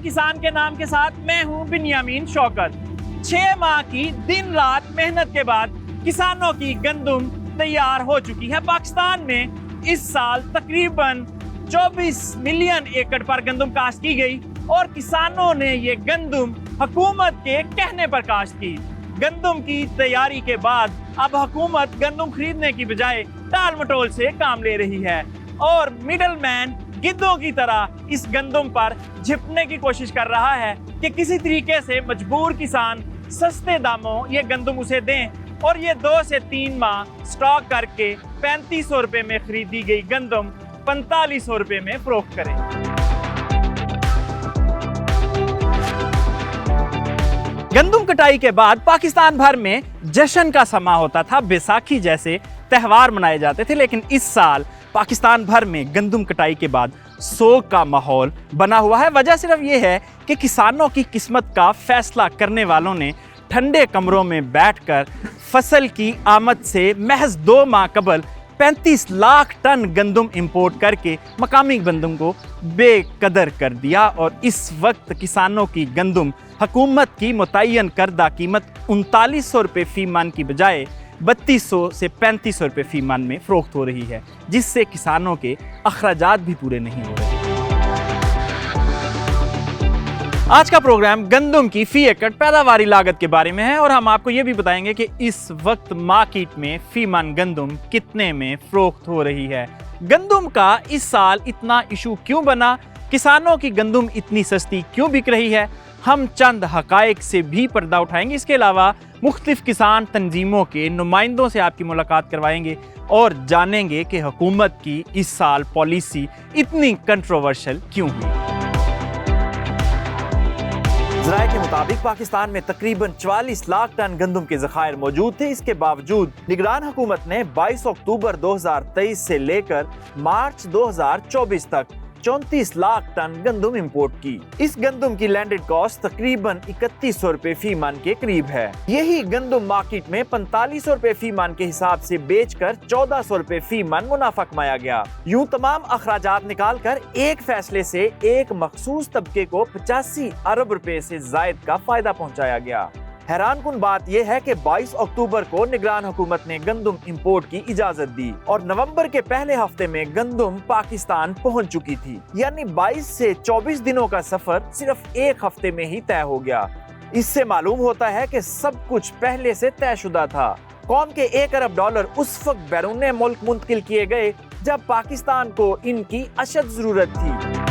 किसान के नाम के साथ मैं हूं बिन्यामीन शौकत। 6 माह की दिन रात मेहनत के बाद किसानों की गंदम तैयार हो चुकी है। पाकिस्तान में इस साल तकरीबन 24 मिलियन एकड़ पर गंदम काश्त की गई और किसानों ने ये गंदम हुकूमत के कहने पर काश्त की। गंदम की तैयारी के बाद अब हुकूमत गंदम खरीदने की बजाय टाल मटोल से काम ले रही है और मिडल मैन गिद्धों की तरह इस गंदम पर झिपने की कोशिश कर रहा है कि किसी तरीके से मजबूर किसान सस्ते दामों ये गंदम उसे दें और ये 2 से 3 माह स्टॉक करके 3500 रुपए में खरीदी गई गंदम 4500 रुपए में फरोख्त करें। गंदम कटाई के बाद पाकिस्तान भर में जश्न का समा होता था, बैसाखी जैसे त्योहार मनाए जाते थे, लेकिन इस साल पाकिस्तान भर में गंदम कटाई के बाद सोग का माहौल बना हुआ है। वजह सिर्फ ये है कि किसानों की किस्मत का फैसला करने वालों ने ठंडे कमरों में बैठकर फसल की आमद से महज 2 माह कबल 35 लाख टन गंदम इंपोर्ट करके मकामी गंदम को बेकदर कर दिया और इस वक्त किसानों की गंदम हुकूमत की मुतय्यन करदा कीमत 3900 रुपये फी मन की बजाय 3200 से 3500 रुपये फी मन में फरोख्त हो रही है, जिससे किसानों के अखराजात भी पूरे नहीं हो रहे। आज का प्रोग्राम गंदम की फी एकड़ पैदावारी लागत के बारे में है और हम आपको ये भी बताएंगे कि इस वक्त मार्केट में फी मन गंदम कितने में फरोख्त हो रही है। गंदम का इस साल इतना इशू क्यों बना, किसानों की गंदम इतनी सस्ती क्यों बिक रही है, हम चंद हकायक से भी पर्दा उठाएंगे। इसके अलावा मुख्तलिफ किसान तंजीमों के नुमाइंदों से आपकी मुलाकात करवाएंगे और जानेंगे कि हुकूमत की इस साल पॉलिसी इतनी कंट्रोवर्शियल क्यों हुई। ज़राए के मुताबिक पाकिस्तान में तकरीबन 44 लाख टन गंदम के ज़खायर मौजूद थे। इसके बावजूद निगरान हुकूमत ने 22 अक्टूबर 2023 से लेकर मार्च 2024 तक 34 लाख टन गंदम इंपोर्ट की। इस गंदम की लैंडेड कॉस्ट तकरीबन 3100 रुपए फी मन के करीब है। यही गंदम मार्केट में 4500 रुपए फी मन के हिसाब से बेचकर 1400 रुपए फी मन मुनाफा कमाया गया। यूं तमाम अखराजात निकाल कर एक फैसले से एक मखसूस तबके को 85 अरब रुपए से जायद का फायदा पहुंचाया गया। हैरानकुन बात यह है कि 22 अक्टूबर को निगरान हुकूमत ने गंदम इंपोर्ट की इजाजत दी और नवंबर के पहले हफ्ते में गंदम पाकिस्तान पहुंच चुकी थी। यानी 22 से 24 दिनों का सफर सिर्फ एक हफ्ते में ही तय हो गया। इससे मालूम होता है कि सब कुछ पहले से तयशुदा था। कौम के 1 अरब डॉलर उस वक्त बैरून मुल्क मुंतकिल किए गए जब पाकिस्तान को इनकी अशद जरूरत थी।